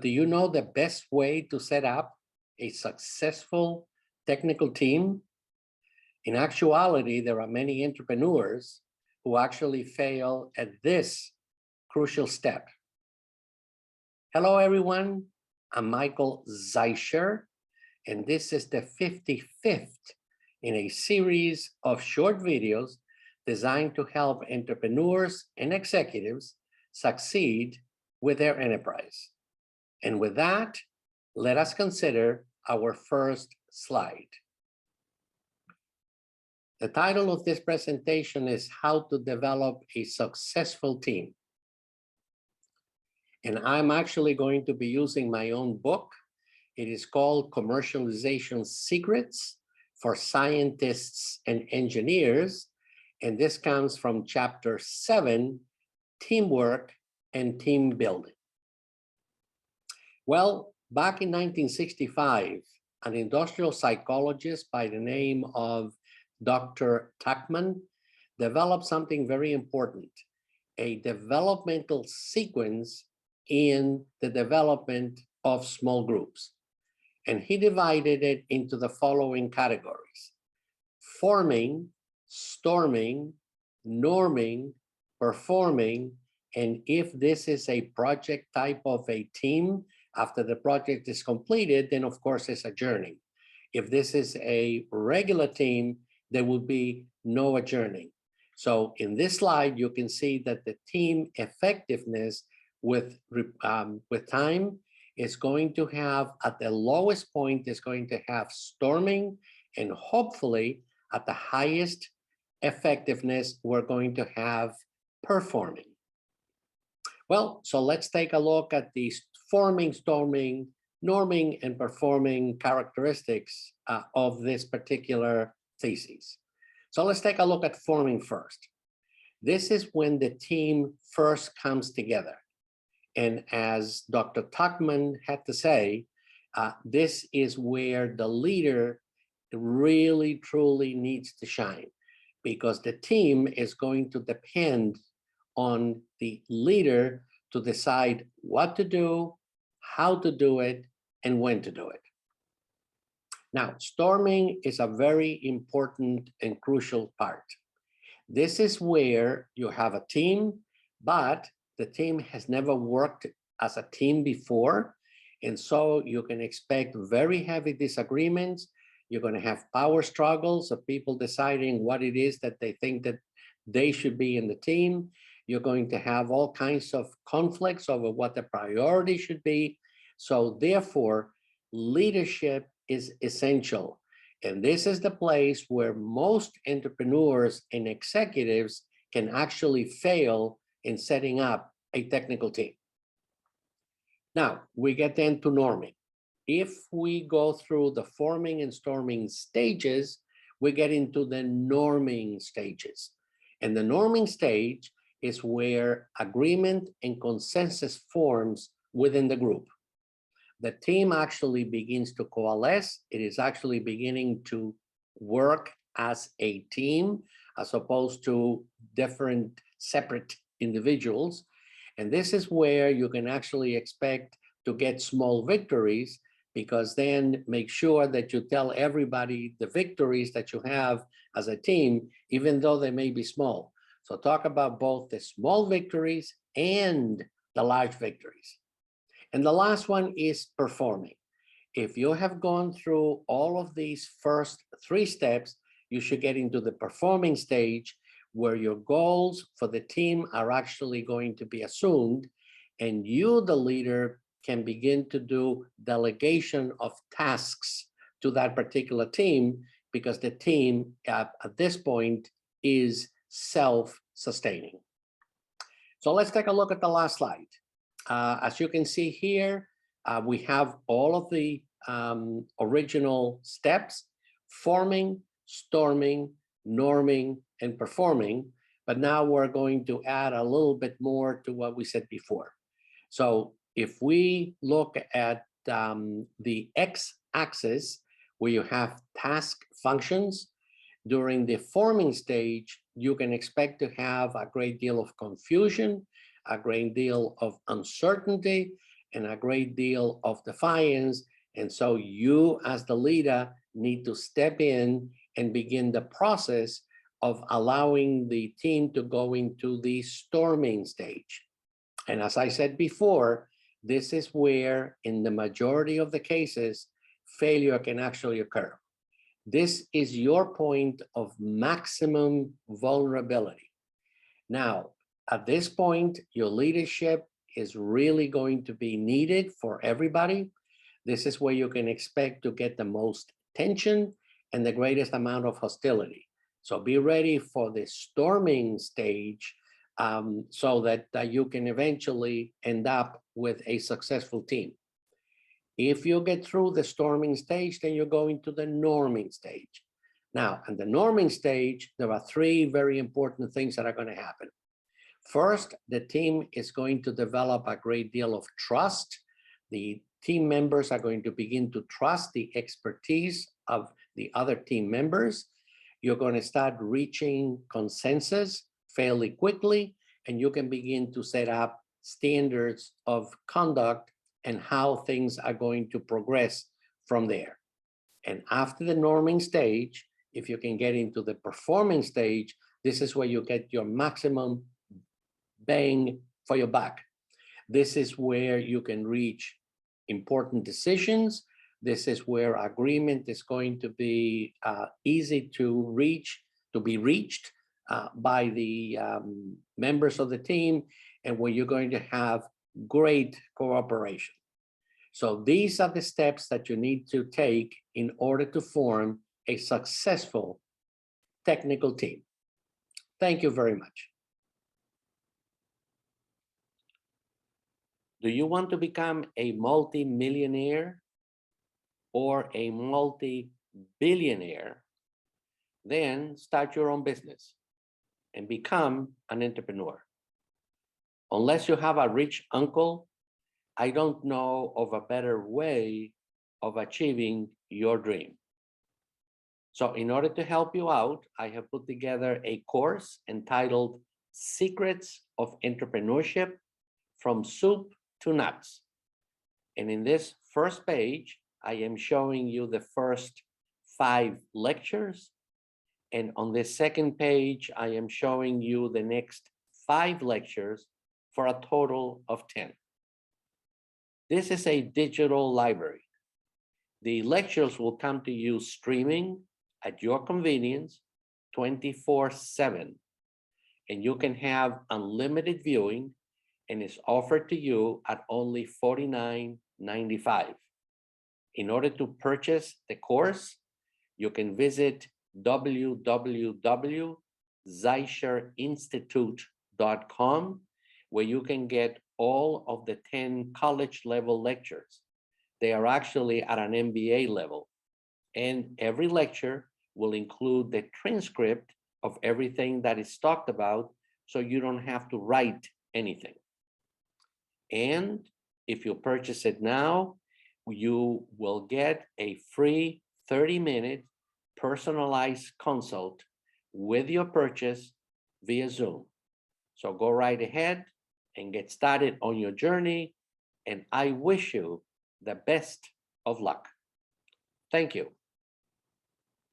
do you know the best way to set up a successful technical team? In actuality, there are many entrepreneurs who actually fail at this crucial step. Hello, everyone. I'm Michael Zeischer, and this is the 55th in a series of short videos designed to help entrepreneurs and executives succeed with their enterprise. And with that, let us consider our first slide. The title of this presentation is How to Develop a Successful Team. And I'm actually going to be using my own book. It is called Commercialization Secrets for Scientists and Engineers. And this comes from chapter 7, Teamwork and Team Building. Well, back in 1965, an industrial psychologist by the name of Dr. Tuckman developed something very important, a developmental sequence in the development of small groups. And he divided it into the following categories: forming, storming, norming, performing, and if this is a project type of a team, after the project is completed, then of course it's adjourning. If this is a regular team, there will be no adjourning. So in this slide, you can see that the team effectiveness with time is going to have, at the lowest point, is going to have storming, and hopefully at the highest effectiveness, we're going to have performing. Well, so let's take a look at these forming, storming, norming, and performing characteristics of this particular thesis. So let's take a look at forming first. This is when the team first comes together. And as Dr. Tuckman had to say, this is where the leader really, truly needs to shine, because the team is going to depend on the leader to decide what to do, how to do it, and when to do it. Now, storming is a very important and crucial part. This is where you have a team, but the team has never worked as a team before. And so you can expect very heavy disagreements. You're going to have power struggles of people deciding what it is that they think that they should be in the team. You're going to have all kinds of conflicts over what the priority should be. So therefore, leadership is essential. And this is the place where most entrepreneurs and executives can actually fail in setting up a technical team. Now, we get into norming. If we go through the forming and storming stages, we get into the norming stages. And the norming stage is where agreement and consensus forms within the group. The team actually begins to coalesce. It is actually beginning to work as a team as opposed to different separate individuals. And this is where you can actually expect to get small victories, because then make sure that you tell everybody the victories that you have as a team, even though they may be small. So talk about both the small victories and the large victories. And the last one is performing. If you have gone through all of these first 3 steps, you should get into the performing stage, where your goals for the team are actually going to be assumed, and you, the leader, can begin to do delegation of tasks to that particular team, because the team at this point is self-sustaining. So let's take a look at the last slide. As you can see here, we have all of the original steps: forming, storming, norming, and performing. But now we're going to add a little bit more to what we said before. So if we look at the x-axis, where you have task functions, during the forming stage, you can expect to have a great deal of confusion, a great deal of uncertainty, and a great deal of defiance. And so you, as the leader, need to step in and begin the process of allowing the team to go into the storming stage. And as I said before, this is where, in the majority of the cases, failure can actually occur. This is your point of maximum vulnerability. Now, at this point, your leadership is really going to be needed for everybody. This is where you can expect to get the most tension and the greatest amount of hostility. So be ready for the storming stage so that you can eventually end up with a successful team. If you get through the storming stage, then you're going to the norming stage. Now, in the norming stage, there are three very important things that are going to happen. First, the team is going to develop a great deal of trust. The team members are going to begin to trust the expertise of the other team members. You're going to start reaching consensus fairly quickly, and you can begin to set up standards of conduct and how things are going to progress from there. And after the norming stage, if you can get into the performing stage, this is where you get your maximum bang for your buck. This is where you can reach important decisions. This is where agreement is going to be easy to be reached by the members of the team, and where you're going to have great cooperation. So these are the steps that you need to take in order to form a successful technical team. Thank you very much. Do you want to become a multi-millionaire or a multi-billionaire? Then start your own business and become an entrepreneur. Unless you have a rich uncle, I don't know of a better way of achieving your dream. So in order to help you out, I have put together a course entitled Secrets of Entrepreneurship from Soup to Nuts. And in this first page, I am showing you the first 5 lectures. And on the second page, I am showing you the next 5 lectures for a total of 10. This is a digital library. The lectures will come to you streaming at your convenience 24/7. And you can have unlimited viewing, and it's offered to you at only $49.95. In order to purchase the course, you can visit www.zeicherinstitute.com, where you can get all of the 10 college level lectures. They are actually at an MBA level, and every lecture will include the transcript of everything that is talked about, so you don't have to write anything. And if you purchase it now, you will get a free 30-minute personalized consult with your purchase via Zoom. So go right ahead and get started on your journey, and I wish you the best of luck. Thank you.